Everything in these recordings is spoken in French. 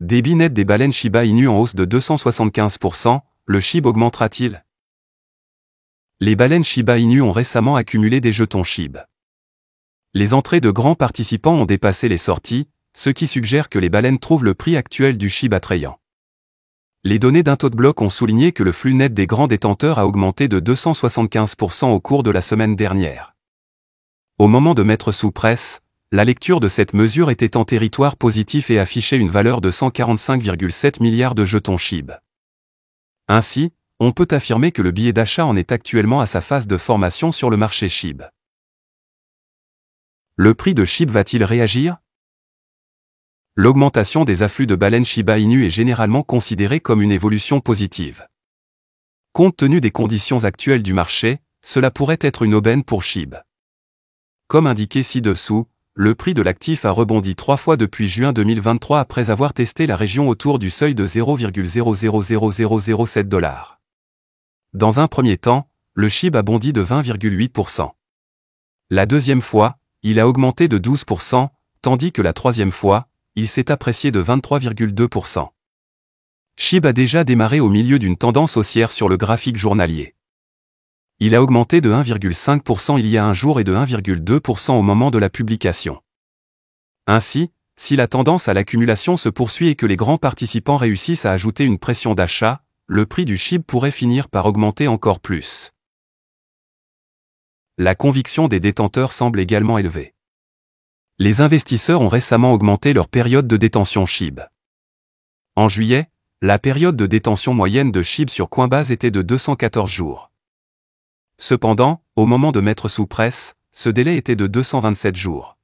Débit net des baleines Shiba Inu en hausse de 275%, le SHIB augmentera-t-il? Les baleines Shiba Inu ont récemment accumulé des jetons SHIB. Les entrées de grands participants ont dépassé les sorties, ce qui suggère que les baleines trouvent le prix actuel du SHIB attrayant. Les données d'un taux de bloc ont souligné que le flux net des grands détenteurs a augmenté de 275% au cours de la semaine dernière. Au moment de mettre sous presse, la lecture de cette mesure était en territoire positif et affichait une valeur de 145,7 milliards de jetons SHIB. Ainsi, on peut affirmer que le billet d'achat en est actuellement à sa phase de formation sur le marché SHIB. Le prix de SHIB va-t-il réagir? L'augmentation des afflux de baleines Shiba Inu est généralement considérée comme une évolution positive. Compte tenu des conditions actuelles du marché, cela pourrait être une aubaine pour SHIB. Comme indiqué ci-dessous, le prix de l'actif a rebondi 3 fois depuis juin 2023 après avoir testé la région autour du seuil de 0,000007 $. Dans un premier temps, le SHIB a bondi de 20,8%. La deuxième fois, il a augmenté de 12%, tandis que la troisième fois, il s'est apprécié de 23,2%. SHIB a déjà démarré au milieu d'une tendance haussière sur le graphique journalier. Il a augmenté de 1,5% il y a un jour et de 1,2% au moment de la publication. Ainsi, si la tendance à l'accumulation se poursuit et que les grands participants réussissent à ajouter une pression d'achat, le prix du SHIB pourrait finir par augmenter encore plus. La conviction des détenteurs semble également élevée. Les investisseurs ont récemment augmenté leur période de détention SHIB. En juillet, la période de détention moyenne de SHIB sur Coinbase était de 214 jours. Cependant, au moment de mettre sous presse, ce délai était de 227 jours.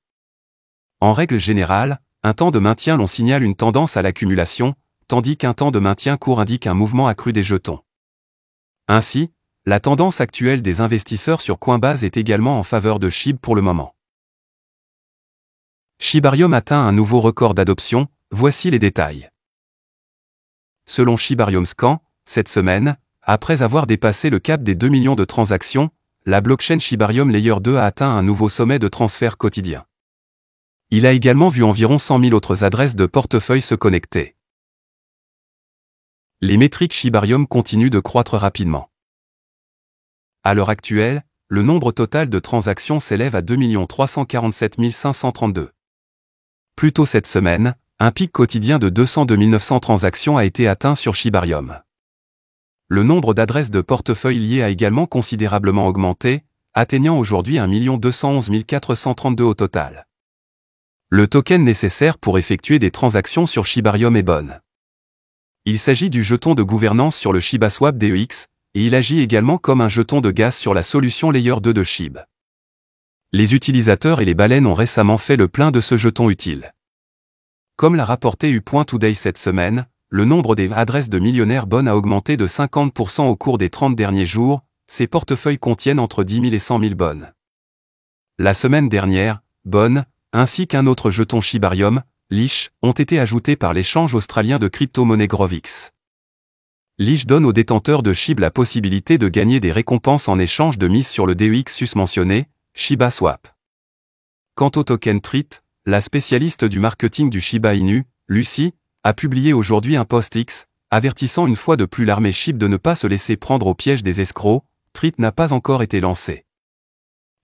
En règle générale, un temps de maintien long signale une tendance à l'accumulation, tandis qu'un temps de maintien court indique un mouvement accru des jetons. Ainsi, la tendance actuelle des investisseurs sur Coinbase est également en faveur de SHIB pour le moment. Shibarium atteint un nouveau record d'adoption, voici les détails. Selon Shibarium Scan, cette semaine, après avoir dépassé le cap des 2 millions de transactions, la blockchain Shibarium Layer 2 a atteint un nouveau sommet de transfert quotidien. Il a également vu environ 100 000 autres adresses de portefeuille se connecter. Les métriques Shibarium continuent de croître rapidement. À l'heure actuelle, le nombre total de transactions s'élève à 2 347 532. Plus tôt cette semaine, un pic quotidien de 202 900 transactions a été atteint sur Shibarium. Le nombre d'adresses de portefeuille liées a également considérablement augmenté, atteignant aujourd'hui 1 211 432 au total. Le token nécessaire pour effectuer des transactions sur Shibarium est Bon. Il s'agit du jeton de gouvernance sur le ShibaSwap DEX, et il agit également comme un jeton de gaz sur la solution Layer 2 de SHIB. Les utilisateurs et les baleines ont récemment fait le plein de ce jeton utile. Comme l'a rapporté U.Today cette semaine, le nombre des adresses de millionnaires Bon a augmenté de 50% au cours des 30 derniers jours, ces portefeuilles contiennent entre 10 000 et 100 000 Bon. La semaine dernière, Bon, ainsi qu'un autre jeton Shibarium, Leash, ont été ajoutés par l'échange australien de crypto-monnaie Grovix. Leash donne aux détenteurs de SHIB la possibilité de gagner des récompenses en échange de mise sur le DEX susmentionné, ShibaSwap. Quant au token Treat, la spécialiste du marketing du Shiba Inu, Lucy, a publié aujourd'hui un post X, avertissant une fois de plus l'armée SHIB de ne pas se laisser prendre au piège des escrocs. Treat n'a pas encore été lancé.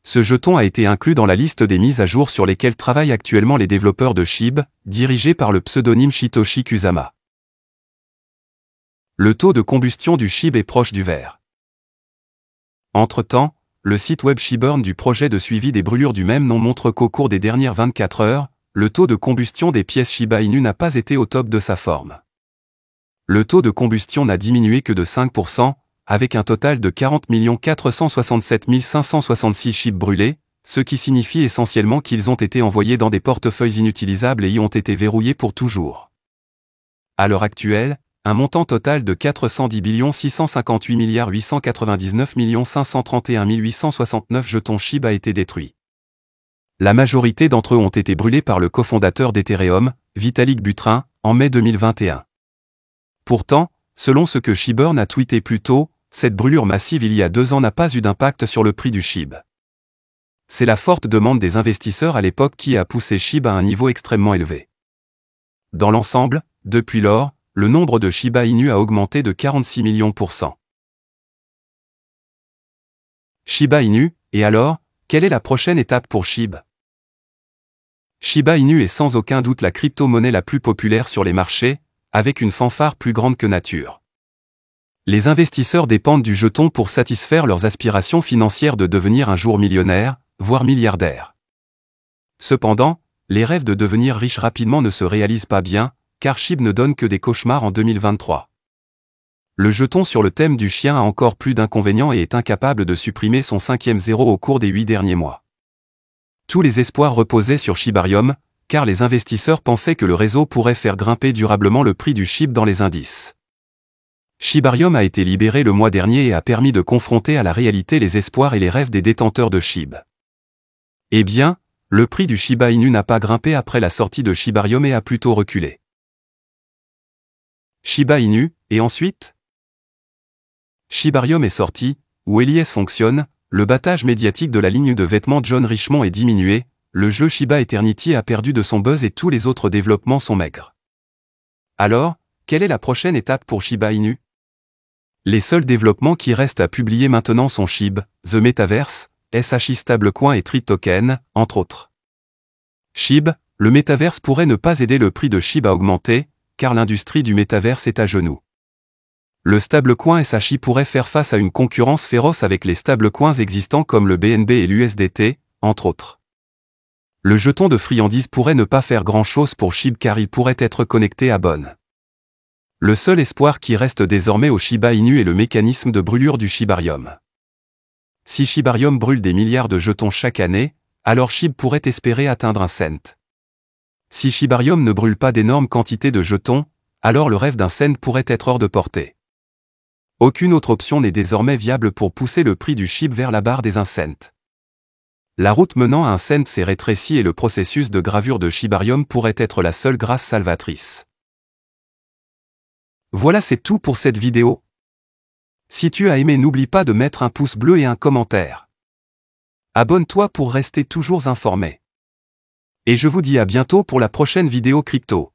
Ce jeton a été inclus dans la liste des mises à jour sur lesquelles travaillent actuellement les développeurs de SHIB, dirigés par le pseudonyme Shitoshi Kusama. Le taux de combustion du SHIB est proche du vert. Entre-temps, le site web Shibburn du projet de suivi des brûlures du même nom montre qu'au cours des dernières 24 heures, le taux de combustion des pièces Shiba Inu n'a pas été au top de sa forme. Le taux de combustion n'a diminué que de 5%, avec un total de 40 467 566 SHIB brûlés, ce qui signifie essentiellement qu'ils ont été envoyés dans des portefeuilles inutilisables et y ont été verrouillés pour toujours. À l'heure actuelle, un montant total de 410 658 899 531 869 jetons SHIB a été détruit. La majorité d'entre eux ont été brûlés par le cofondateur d'Ethereum, Vitalik Buterin, en mai 2021. Pourtant, selon ce que Shibburn a tweeté plus tôt, cette brûlure massive il y a 2 ans n'a pas eu d'impact sur le prix du SHIB. C'est la forte demande des investisseurs à l'époque qui a poussé SHIB à un niveau extrêmement élevé. Dans l'ensemble, depuis lors, le nombre de Shiba Inu a augmenté de 46 millions %. Shiba Inu, et alors, quelle est la prochaine étape pour SHIB? Shiba Inu est sans aucun doute la crypto-monnaie la plus populaire sur les marchés, avec une fanfare plus grande que nature. Les investisseurs dépendent du jeton pour satisfaire leurs aspirations financières de devenir un jour millionnaire, voire milliardaire. Cependant, les rêves de devenir riche rapidement ne se réalisent pas bien, car SHIB ne donne que des cauchemars en 2023. Le jeton sur le thème du chien a encore plus d'inconvénients et est incapable de supprimer son 5e zéro au cours des 8 derniers mois. Tous les espoirs reposaient sur Shibarium, car les investisseurs pensaient que le réseau pourrait faire grimper durablement le prix du SHIB dans les indices. Shibarium a été libéré le mois dernier et a permis de confronter à la réalité les espoirs et les rêves des détenteurs de SHIB. Eh bien, le prix du Shiba Inu n'a pas grimpé après la sortie de Shibarium et a plutôt reculé. Shiba Inu, et ensuite? Shibarium est sorti, où Elias fonctionne, le battage médiatique de la ligne de vêtements John Richmond est diminué, le jeu Shiba Eternity a perdu de son buzz et tous les autres développements sont maigres. Alors, quelle est la prochaine étape pour Shiba Inu? Les seuls développements qui restent à publier maintenant sont SHIB, The Metaverse, SHI Stablecoin et Trade Token, entre autres. SHIB, le Metaverse pourrait ne pas aider le prix de SHIB à augmenter, car l'industrie du Metaverse est à genoux. Le stablecoin SHI pourrait faire face à une concurrence féroce avec les stablecoins existants comme le BNB et l'USDT, entre autres. Le jeton de friandises pourrait ne pas faire grand-chose pour SHIB car il pourrait être connecté à Bonne. Le seul espoir qui reste désormais au Shiba Inu est le mécanisme de brûlure du Shibarium. Si Shibarium brûle des milliards de jetons chaque année, alors SHIB pourrait espérer atteindre un cent. Si Shibarium ne brûle pas d'énormes quantités de jetons, alors le rêve d'un cent pourrait être hors de portée. Aucune autre option n'est désormais viable pour pousser le prix du SHIB vers la barre des 1 cent. La route menant à un cent s'est rétrécie et le processus de gravure de Shibarium pourrait être la seule grâce salvatrice. Voilà, c'est tout pour cette vidéo. Si tu as aimé, n'oublie pas de mettre un pouce bleu et un commentaire. Abonne-toi pour rester toujours informé. Et je vous dis à bientôt pour la prochaine vidéo crypto.